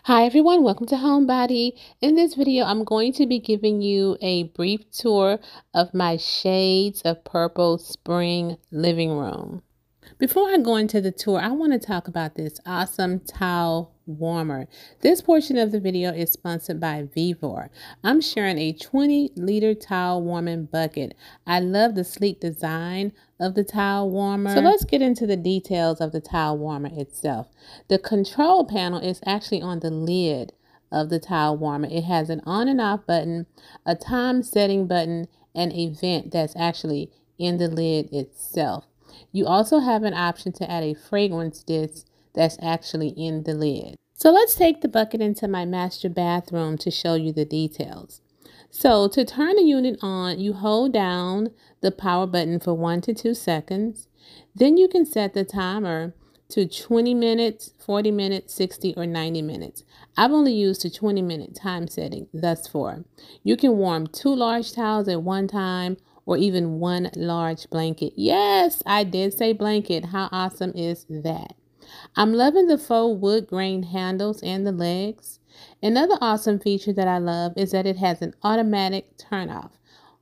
Hi everyone, welcome to Homebody. In this video, I'm going to be giving you a brief tour of my Shades of Purple Spring living room. Before I go into the tour, I want to talk about this awesome towel warmer. This portion of the video is sponsored by Vevor. I'm sharing a 20-liter towel warming bucket. I love the sleek design of the towel warmer. So let's get into the details of the towel warmer itself. The control panel is actually on the lid of the towel warmer. It has an on and off button, a time setting button, and a vent that's actually in the lid itself. You also have an option to add a fragrance disc that's actually in the lid. So let's take the bucket into my master bathroom to show you the details. So to turn the unit on, you hold down the power button for 1 to 2 seconds. Then you can set the timer to 20 minutes, 40 minutes, 60 or 90 minutes. I've only used the 20-minute time setting thus far. You can warm 2 large towels at one time or even 1 large blanket. Yes, I did say blanket. How awesome is that? I'm loving the faux wood grain handles and the legs. Another awesome feature that I love is that it has an automatic turn off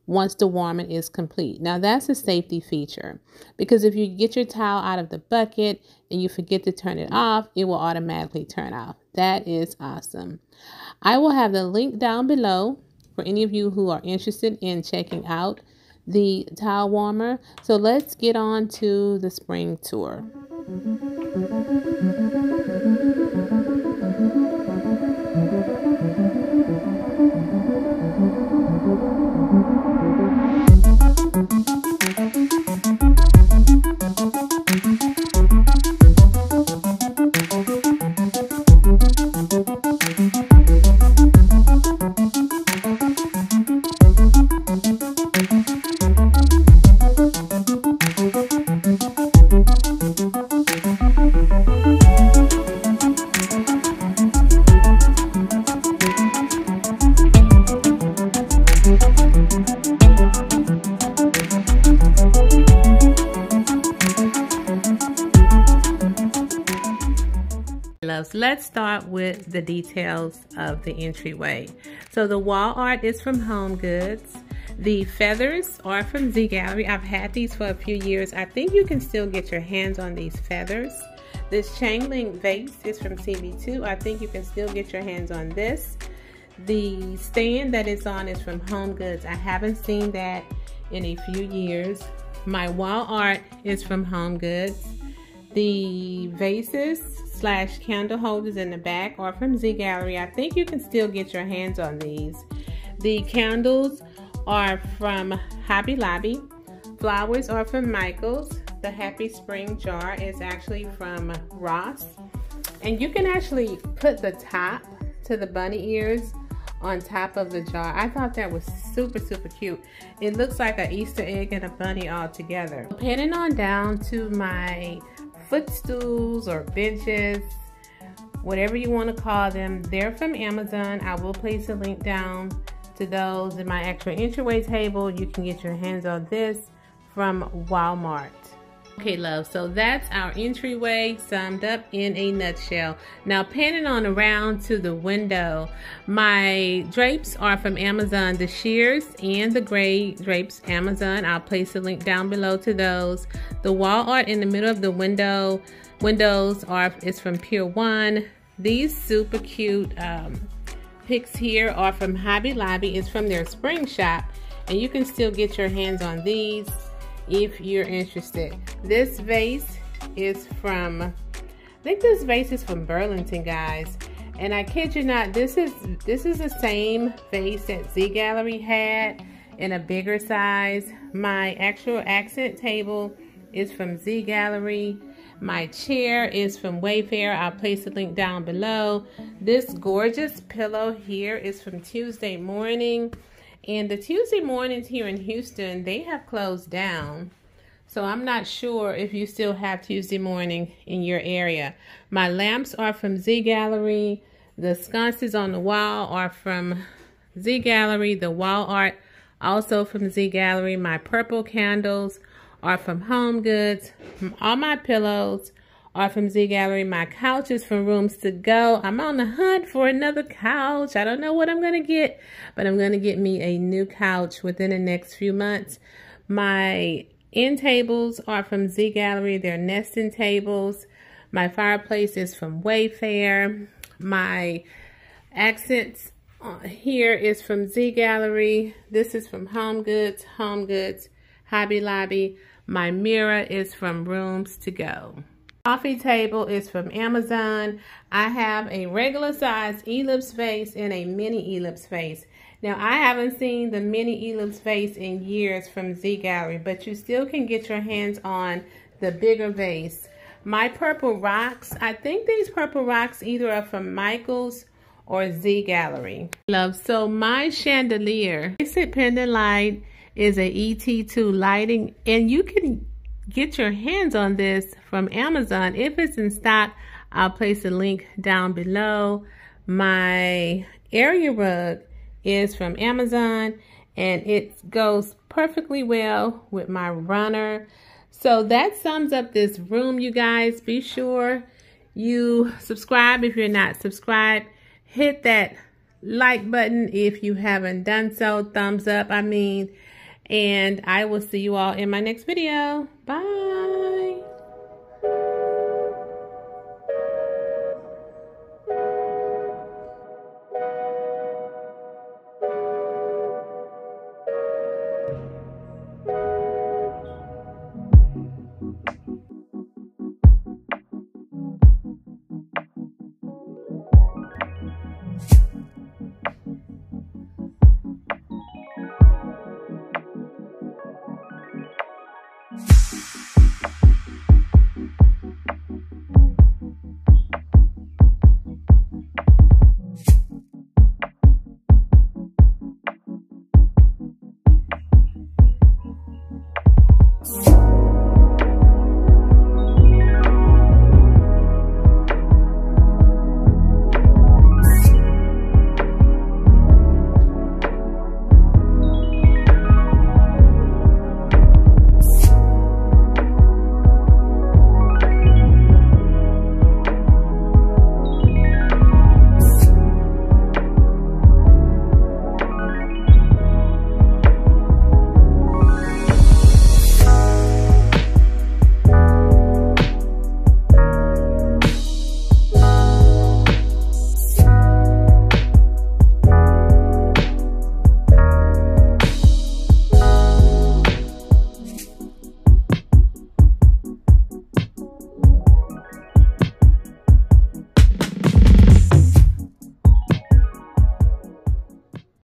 once the warming is complete. Now that's a safety feature because if you get your towel out of the bucket and you forget to turn it off, it will automatically turn off. That is awesome. I will have the link down below for any of you who are interested in checking out the towel warmer. So let's get on to the spring tour. Let's start with the details of the entryway. So the wall art is from Home Goods. The feathers are from Z Gallerie. I've had these for a few years. I think you can still get your hands on these feathers. This chain link vase is from CB2. I think you can still get your hands on this. The stand that it's on is from Home Goods. I haven't seen that in a few years. My wall art is from Home Goods. The vases / candle holders in the back are from Z Gallerie. I think you can still get your hands on these. The candles are from Hobby Lobby. Flowers are from Michaels. The Happy Spring jar is actually from Ross. And you can actually put the top to the bunny ears on top of the jar. I thought that was super cute. It looks like an Easter egg and a bunny all together. Panning on down to my footstools or benches, whatever you want to call them, they're from Amazon. I will place a link down to those. In my actual entryway table, you can get your hands on this from Walmart. Okay, love, so that's our entryway summed up in a nutshell. Now panning on around to the window, my drapes are from Amazon, the sheers and the gray drapes, Amazon. I'll place a link down below to those. The wall art in the middle of the windows is from Pier 1. These super cute picks here are from Hobby Lobby. It's from their spring shop, and you can still get your hands on these if you're interested. This vase is from, I think this vase is from Burlington, guys. And I kid you not, this is the same vase that Z Gallerie had in a bigger size. My actual accent table is from Z Gallerie. My chair is from Wayfair. I'll place a link down below. This gorgeous pillow here is from Tuesday Morning. And the Tuesday mornings here in Houston, they have closed down. So I'm not sure if you still have Tuesday Morning in your area. My lamps are from Z Gallerie. The sconces on the wall are from Z Gallerie. The wall art also from Z Gallerie. My purple candles are from Home Goods. All my pillows are from Z Gallery. My couch is from Rooms to Go. I'm on the hunt for another couch. I don't know what I'm going to get, but I'm going to get me a new couch within the next few months. My end tables are from Z Gallery. They're nesting tables. My fireplace is from Wayfair. My accents here is from Z Gallery. This is from Home Goods, Hobby Lobby. My mirror is from Rooms to Go. Coffee table is from Amazon. I have a regular size ellipse vase and a mini ellipse vase. Now, I haven't seen the mini ellipse vase in years from Z Gallery, but you still can get your hands on the bigger vase. My purple rocks, I think these purple rocks either are from Michaels or Z Gallery. So my chandelier, basic pendant light, is a ET2 lighting, and you can get your hands on this from Amazon. If it's in stock, I'll place a link down below. My area rug is from Amazon, and it goes perfectly well with my runner. So that sums up this room, you guys. Be sure you subscribe if you're not subscribed. Hit that like button if you haven't done so. Thumbs up, I mean. And I will see you all in my next video. Bye.